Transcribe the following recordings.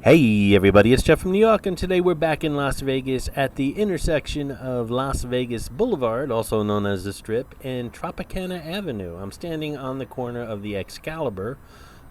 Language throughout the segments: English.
Hey everybody, it's Jeff from New York, and today we're back in Las Vegas at the intersection of Las Vegas Boulevard, also known as the Strip, and Tropicana Avenue. I'm standing on the corner of the Excalibur,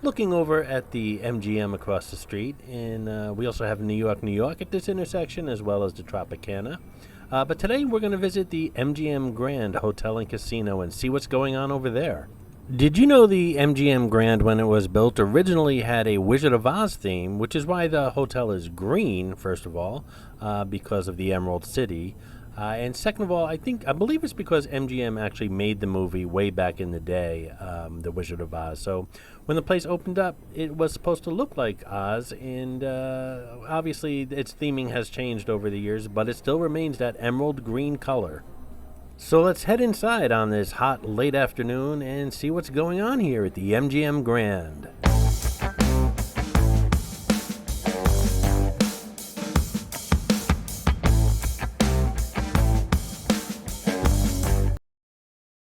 looking over at the MGM across the street, and we also have New York at this intersection, as well as the Tropicana. But today we're going to visit the MGM Grand Hotel and Casino and see what's going on over there. Did you know the MGM Grand, when it was built, originally had a Wizard of Oz theme, which is why the hotel is green, first of all, because of the Emerald City. And second of all, I believe it's because MGM actually made the movie way back in the day, The Wizard of Oz. So when the place opened up, it was supposed to look like Oz, and obviously its theming has changed over the years, but it still remains that emerald green color. So let's head inside on this hot late afternoon and see what's going on here at the MGM Grand.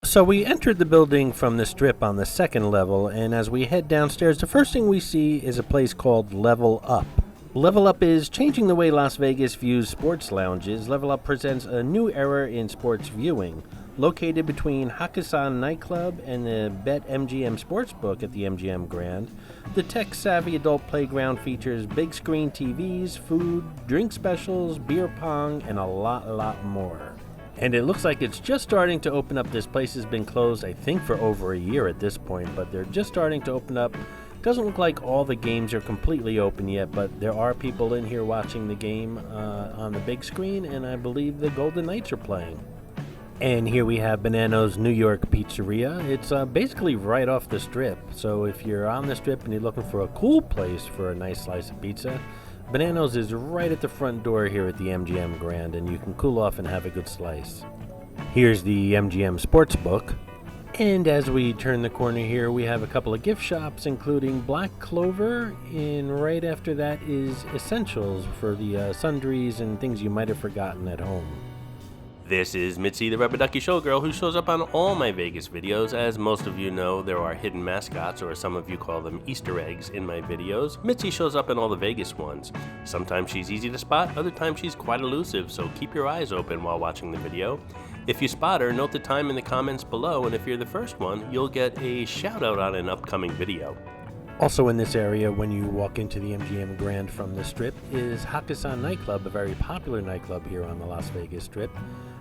So we entered the building from the Strip on the second level, and as we head downstairs, the first thing we see is a place called Level Up. Level Up is changing the way Las Vegas views sports lounges. Level Up presents a new era in sports viewing. Located between Hakkasan Nightclub and the BetMGM Sportsbook at the MGM Grand, the tech-savvy adult playground features big screen TVs, food, drink specials, beer pong, and a lot more. And it looks like it's just starting to open up. This place has been closed, I think, for over a year at this point, but they're just starting to open up. Doesn't look like all the games are completely open yet, but there are people in here watching the game on the big screen, and I believe the Golden Knights are playing. And here we have Bonanno's New York Pizzeria. It's basically right off the Strip, so if you're on the Strip and you're looking for a cool place for a nice slice of pizza, Bonanno's is right at the front door here at the MGM Grand, and you can cool off and have a good slice. Here's the MGM Sportsbook. And as we turn the corner here, we have a couple of gift shops, including Black Clover, and right after that is Essentials for the sundries and things you might have forgotten at home. This is Mitzi, the Rubber Ducky Showgirl, who shows up on all my Vegas videos. As most of you know, there are hidden mascots, or some of you call them Easter eggs, in my videos. Mitzi shows up in all the Vegas ones. Sometimes she's easy to spot, other times she's quite elusive, so keep your eyes open while watching the video. If you spot her, note the time in the comments below, and if you're the first one, you'll get a shout out on an upcoming video. Also in this area, when you walk into the MGM Grand from the Strip, is Hakkasan Nightclub, a very popular nightclub here on the Las Vegas Strip,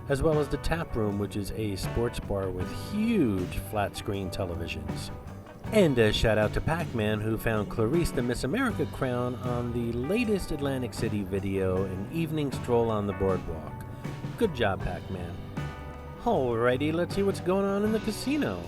as well as the Tap Room, which is a sports bar with huge flat-screen televisions. And a shout out to Pac-Man, who found Clarice the Miss America crown on the latest Atlantic City video, An Evening Stroll on the Boardwalk. Good job, Pac-Man. Alrighty, let's see what's going on in the casino.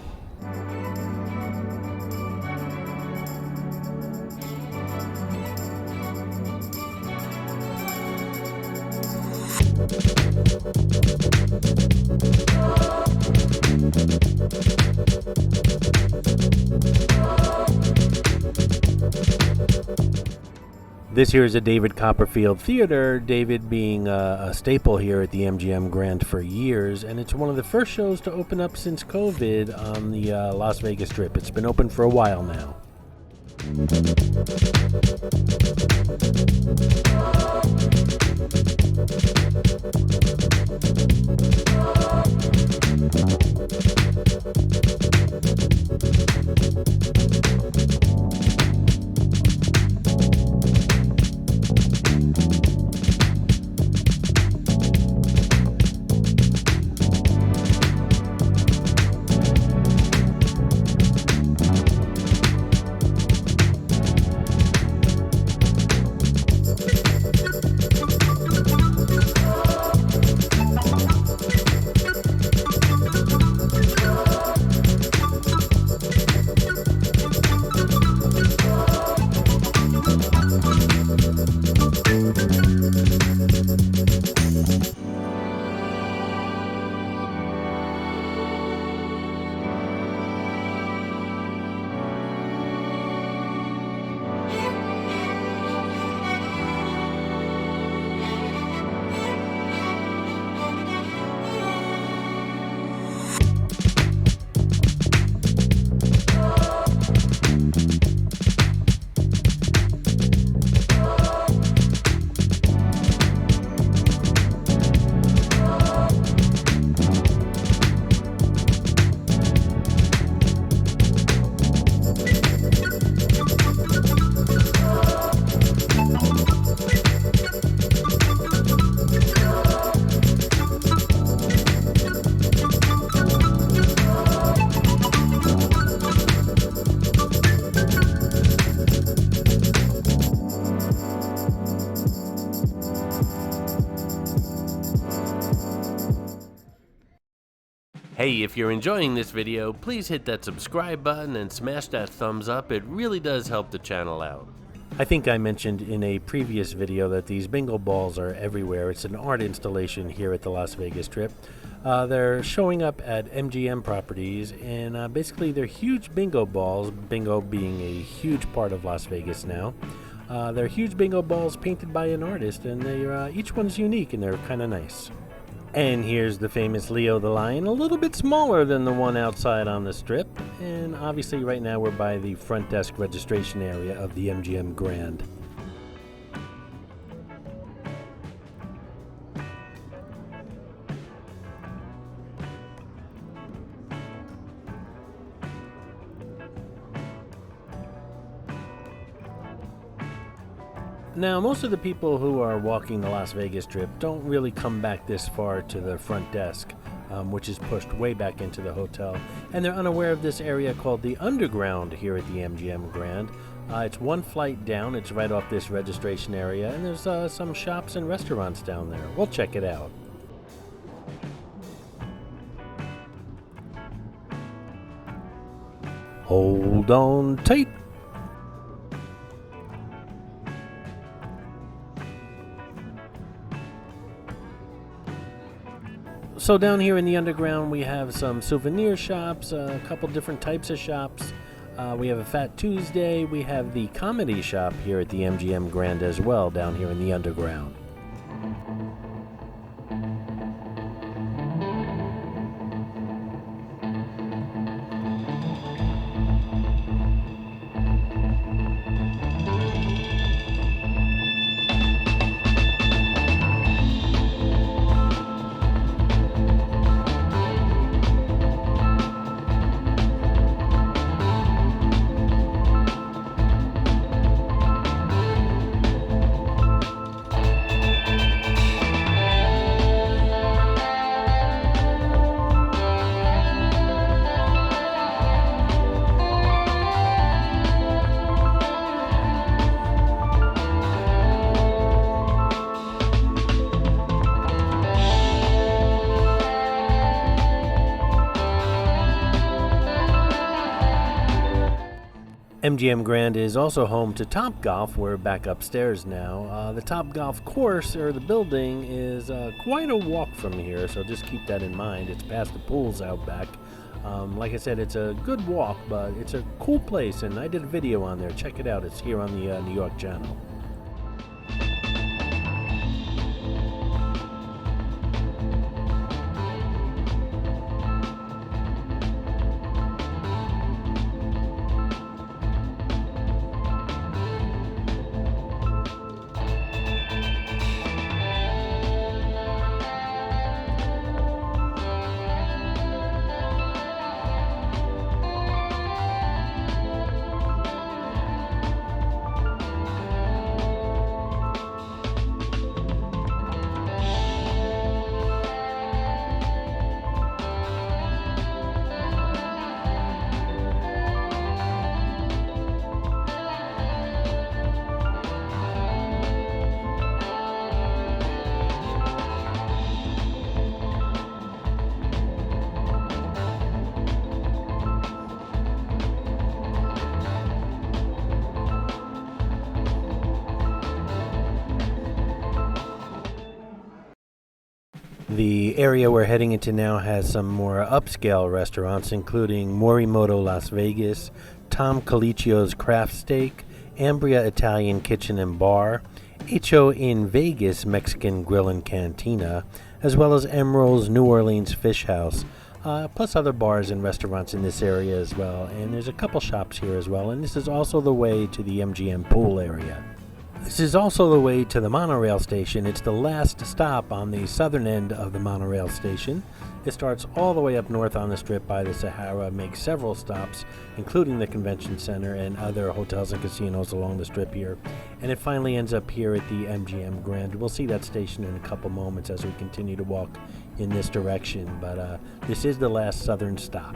This here is a David Copperfield Theater, David being a staple here at the MGM Grand for years, and it's one of the first shows to open up since COVID on the Las Vegas Strip. It's been open for a while now. Hey, if you're enjoying this video, please hit that subscribe button and smash that thumbs up. It really does help the channel out. I think I mentioned in a previous video that these bingo balls are everywhere. It's an art installation here at the Las Vegas Strip. They're showing up at MGM properties, and basically they're huge bingo balls, bingo being a huge part of Las Vegas now. They're huge bingo balls painted by an artist, and they're, each one's unique and they're kind of nice. And here's the famous Leo the Lion, a little bit smaller than the one outside on the Strip. And obviously right now we're by the front desk registration area of the MGM Grand. Now, most of the people who are walking the Las Vegas Strip don't really come back this far to the front desk, which is pushed way back into the hotel, and they're unaware of this area called the Underground here at the MGM Grand. It's one flight down, it's right off this registration area, and there's some shops and restaurants down there. We'll check it out. Hold on tight. So down here in the Underground we have some souvenir shops, a couple different types of shops. We have a Fat Tuesday, we have the comedy shop here at the MGM Grand as well down here in the Underground. MGM Grand is also home to Top Golf. We're back upstairs now. The Top Golf course, or the building, is quite a walk from here, so just keep that in mind. It's past the pools out back. Like I said, it's a good walk, but it's a cool place, and I did a video on there. Check it out. It's here on the New York channel. The area we're heading into now has some more upscale restaurants, including Morimoto Las Vegas, Tom Colicchio's Craft Steak, Ambria Italian Kitchen and Bar, H.O. in Vegas Mexican Grill and Cantina, as well as Emerald's New Orleans Fish House, plus other bars and restaurants in this area as well. And there's a couple shops here as well, and this is also the way to the MGM pool area. This is also the way to the monorail station. It's the last stop on the southern end of the monorail station. It starts all the way up north on the Strip by the Sahara, makes several stops, including the convention center and other hotels and casinos along the Strip here. And it finally ends up here at the MGM Grand. We'll see that station in a couple moments as we continue to walk in this direction, but this is the last southern stop.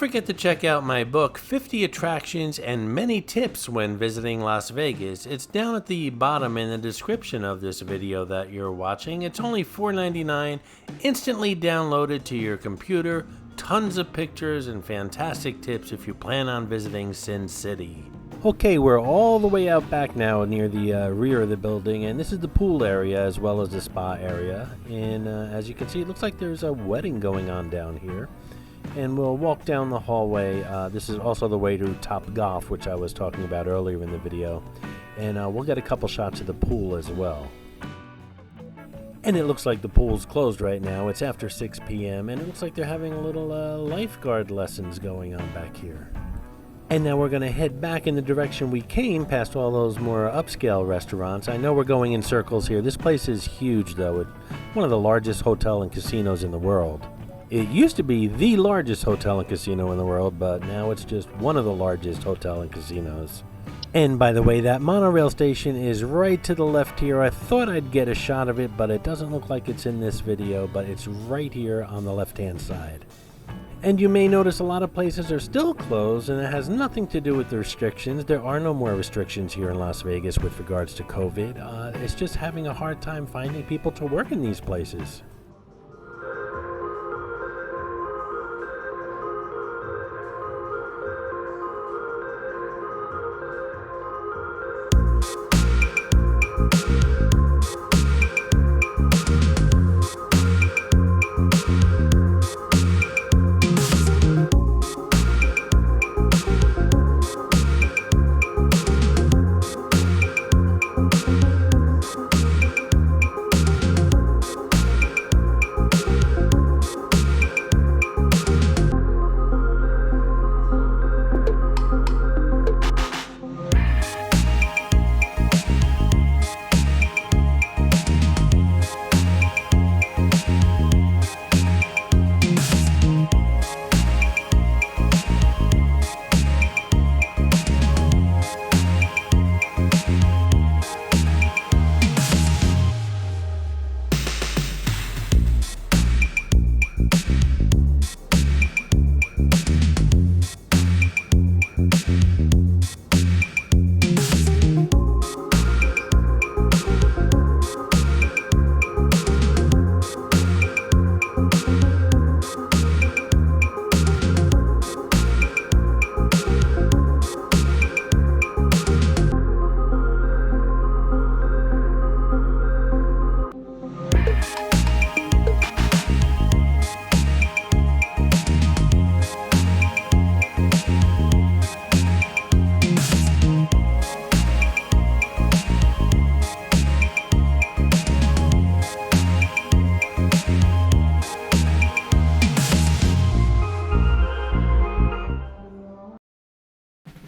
forget to check out my book, 50 Attractions and Many Tips When Visiting Las Vegas. It's down at the bottom in the description of this video that you're watching. It's only $4.99, instantly downloaded to your computer, tons of pictures and fantastic tips if you plan on visiting Sin City. Okay, we're all the way out back now near the rear of the building, and this is the pool area as well as the spa area. And as you can see, it looks like there's a wedding going on down here. And we'll walk down the hallway. This is also the way to Top Golf, which I was talking about earlier in the video. And we'll get a couple shots of the pool as well. And it looks like the pool's closed right now. It's after 6 p.m. and it looks like they're having a little lifeguard lessons going on back here. And now we're going to head back in the direction we came, past all those more upscale restaurants. I know we're going in circles here. This place is huge, though. It's one of the largest hotel and casinos in the world. It used to be the largest hotel and casino in the world, but now it's just one of the largest hotel and casinos. And by the way, that monorail station is right to the left here. I thought I'd get a shot of it, but it doesn't look like it's in this video, but it's right here on the left-hand side. And you may notice a lot of places are still closed, and it has nothing to do with the restrictions. There are no more restrictions here in Las Vegas with regards to COVID. It's just having a hard time finding people to work in these places.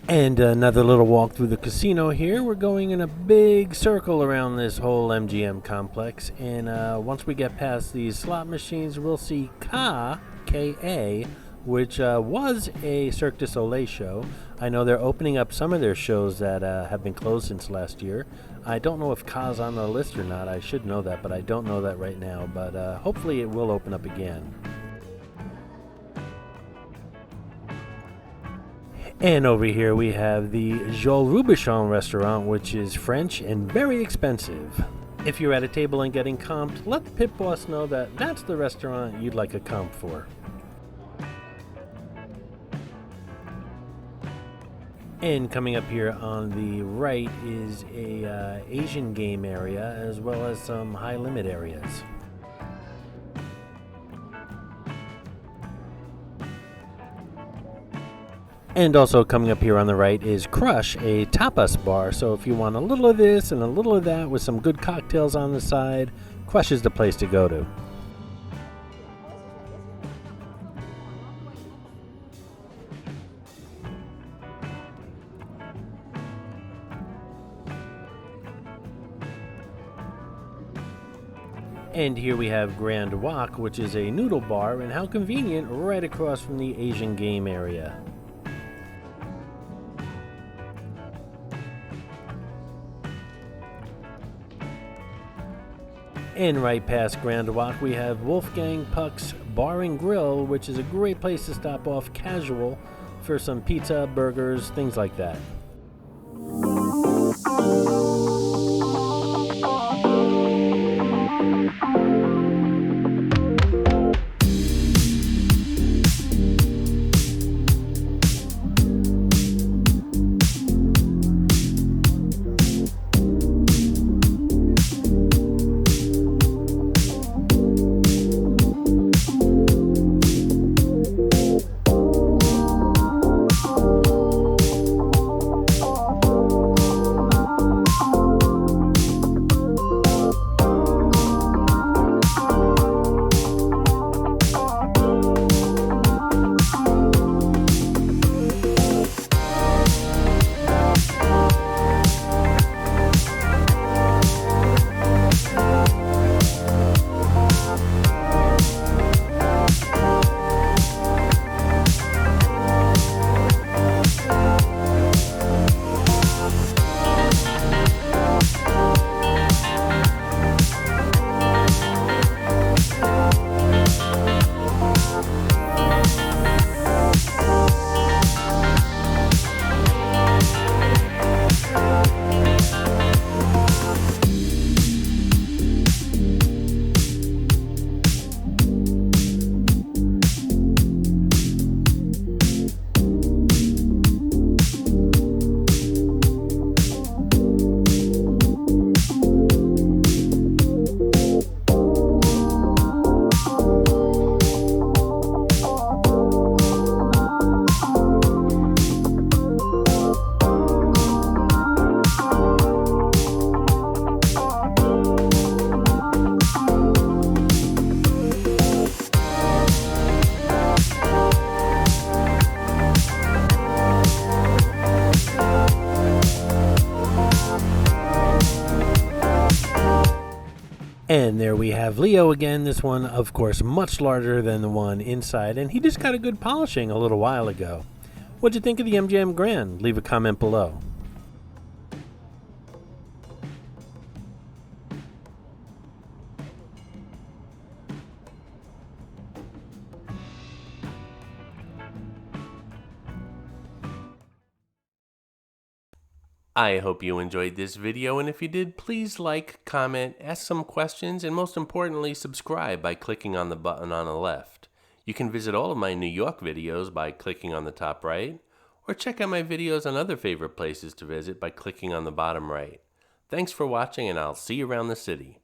And another little walk through the casino here. We're going in a big circle around this whole MGM complex. And once we get past these slot machines, we'll see K.A., which was a Cirque du Soleil show. I know they're opening up some of their shows that have been closed since last year. I don't know if Ka's on the list or not. I should know that, but I don't know that right now. But hopefully it will open up again. And over here we have the Joel Robuchon restaurant, which is French and very expensive. If you're at a table and getting comped, let the pit boss know that that's the restaurant you'd like a comp for. And coming up here on the right is a Asian game area as well as some high limit areas. And also coming up here on the right is Crush, a tapas bar. So if you want a little of this and a little of that with some good cocktails on the side, Crush is the place to go to. And here we have Grand Yawk, which is a noodle bar, and how convenient, right across from the Asian game area. And right past Grand Yawk, we have Wolfgang Puck's Bar and Grill, which is a great place to stop off casual for some pizza, burgers, things like that. And there we have Leo again, this one of course much larger than the one inside, and he just got a good polishing a little while ago. What'd you think of the MGM Grand? Leave a comment below. I hope you enjoyed this video, and if you did, please like, comment, ask some questions, and most importantly, subscribe by clicking on the button on the left. You can visit all of my New York videos by clicking on the top right, or check out my videos on other favorite places to visit by clicking on the bottom right. Thanks for watching, and I'll see you around the city.